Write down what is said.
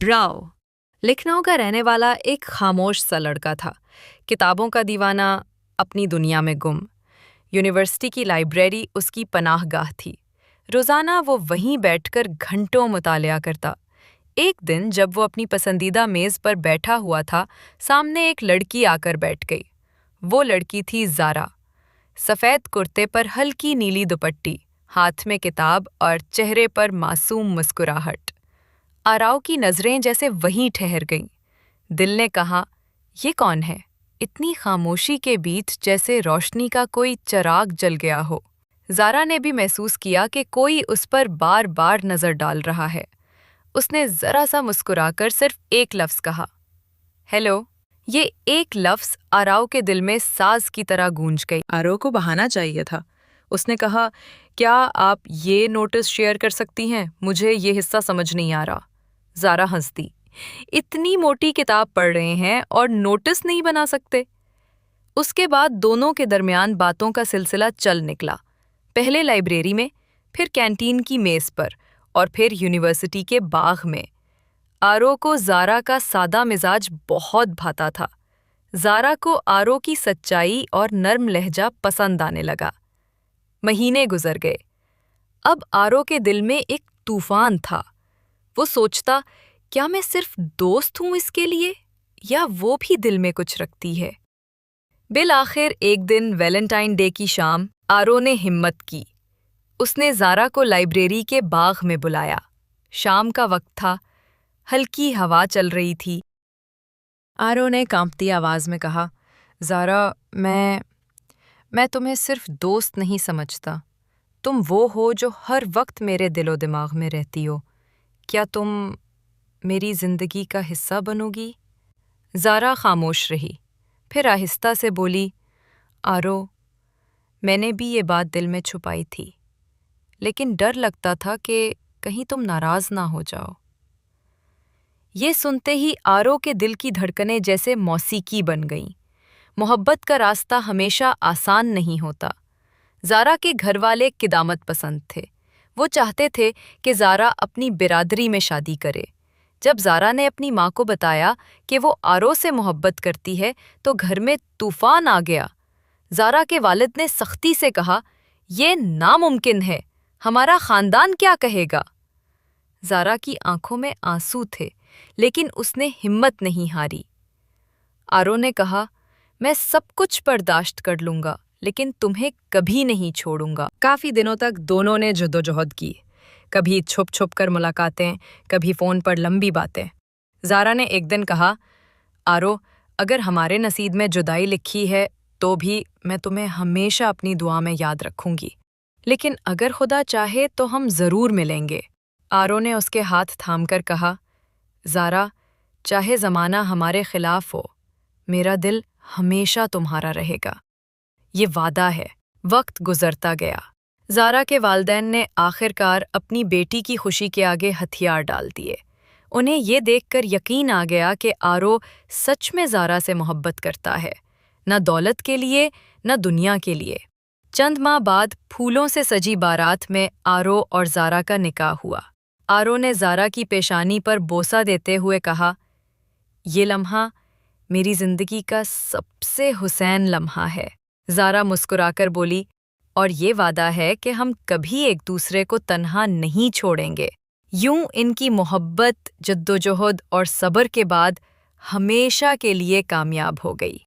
राव लखनऊ का रहने वाला एक खामोश सा लड़का था। किताबों का दीवाना, अपनी दुनिया में गुम। यूनिवर्सिटी की लाइब्रेरी उसकी पनाहगाह थी। रोज़ाना वो वहीं बैठकर घंटों मुतालिया करता। एक दिन जब वो अपनी पसंदीदा मेज़ पर बैठा हुआ था, सामने एक लड़की आकर बैठ गई। वो लड़की थी ज़ारा। सफ़ेद कुर्ते पर हल्की नीली दुपट्टी, हाथ में किताब और चेहरे पर मासूम मुस्कुराहट। आराव की नज़रें जैसे वहीं ठहर गईं। दिल ने कहा, ये कौन है? इतनी खामोशी के बीच जैसे रोशनी का कोई चिराग जल गया हो। ज़ारा ने भी महसूस किया कि कोई उस पर बार बार नज़र डाल रहा है। उसने ज़रा सा मुस्कुराकर सिर्फ एक लफ्ज़ कहा, हेलो। ये एक लफ्ज़ आराव के दिल में साज की तरह गूंज गई। आरव को बहाना चाहिए था। उसने कहा, क्या आप ये नोटिस शेयर कर सकती हैं? मुझे ये हिस्सा समझ नहीं आ रहा। ज़ारा हंस दी। इतनी मोटी किताब पढ़ रहे हैं और नोटिस नहीं बना सकते? उसके बाद दोनों के दरमियान बातों का सिलसिला चल निकला। पहले लाइब्रेरी में, फिर कैंटीन की मेज़ पर और फिर यूनिवर्सिटी के बाग में। आरो को ज़ारा का सादा मिजाज बहुत भाता था। ज़ारा को आरो की सच्चाई और नर्म लहजा पसंद आने लगा। महीने गुजर गए। अब आरो के दिल में एक तूफान था। वो सोचता, क्या मैं सिर्फ दोस्त हूं इसके लिए, या वो भी दिल में कुछ रखती है? बिल आखिर एक दिन वैलेंटाइन डे की शाम आरो ने हिम्मत की। उसने ज़ारा को लाइब्रेरी के बाग में बुलाया। शाम का वक्त था, हल्की हवा चल रही थी। आरव ने कांपती आवाज़ में कहा, ज़ारा, मैं तुम्हें सिर्फ दोस्त नहीं समझता। तुम वो हो जो हर वक्त मेरे दिलो दिमाग में रहती हो। क्या तुम मेरी ज़िंदगी का हिस्सा बनोगी? ज़ारा खामोश रही, फिर आहिस्ता से बोली, आरो, मैंने भी ये बात दिल में छुपाई थी, लेकिन डर लगता था कि कहीं तुम नाराज़ ना हो जाओ। ये सुनते ही आरो के दिल की धड़कनें जैसे मौसीकी बन गईं। मोहब्बत का रास्ता हमेशा आसान नहीं होता। ज़ारा के घर वाले क़िदामत पसंद थे। वो चाहते थे कि ज़ारा अपनी बिरादरी में शादी करे। जब ज़ारा ने अपनी माँ को बताया कि वो आरो से मोहब्बत करती है, तो घर में तूफान आ गया। ज़ारा के वालिद ने सख्ती से कहा, ये नामुमकिन है, हमारा ख़ानदान क्या कहेगा? ज़ारा की आंखों में आंसू थे, लेकिन उसने हिम्मत नहीं हारी। आरो ने कहा, मैं सब कुछ बर्दाश्त कर लूँगा, लेकिन तुम्हें कभी नहीं छोड़ूंगा। काफ़ी दिनों तक दोनों ने जद्दोजहद की। कभी छुप छुप कर मुलाकातें, कभी फ़ोन पर लंबी बातें। ज़ारा ने एक दिन कहा, आरो, अगर हमारे नसीब में जुदाई लिखी है तो भी मैं तुम्हें हमेशा अपनी दुआ में याद रखूंगी, लेकिन अगर खुदा चाहे तो हम ज़रूर मिलेंगे। आरो ने उसके हाथ थामकर कहा, ज़ारा, चाहे ज़माना हमारे खिलाफ हो, मेरा दिल हमेशा तुम्हारा रहेगा। ये वादा है। वक्त गुजरता गया। ज़ारा के वालिदैन ने आखिरकार अपनी बेटी की खुशी के आगे हथियार डाल दिए। उन्हें ये देखकर यकीन आ गया कि आरो सच में ज़ारा से मोहब्बत करता है, न दौलत के लिए, न दुनिया के लिए। चंद माह बाद फूलों से सजी बारात में आरो और ज़ारा का निकाह हुआ। आरो ने ज़ारा की पेशानी पर बोसा देते हुए कहा, ये लम्हा मेरी ज़िंदगी का सबसे हुसैन लम्हा है। ज़ारा मुस्कुराकर बोली, और ये वादा है कि हम कभी एक दूसरे को तन्हा नहीं छोड़ेंगे। यूं इनकी मोहब्बत, जद्दोजहद और सब्र के बाद हमेशा के लिए कामयाब हो गई।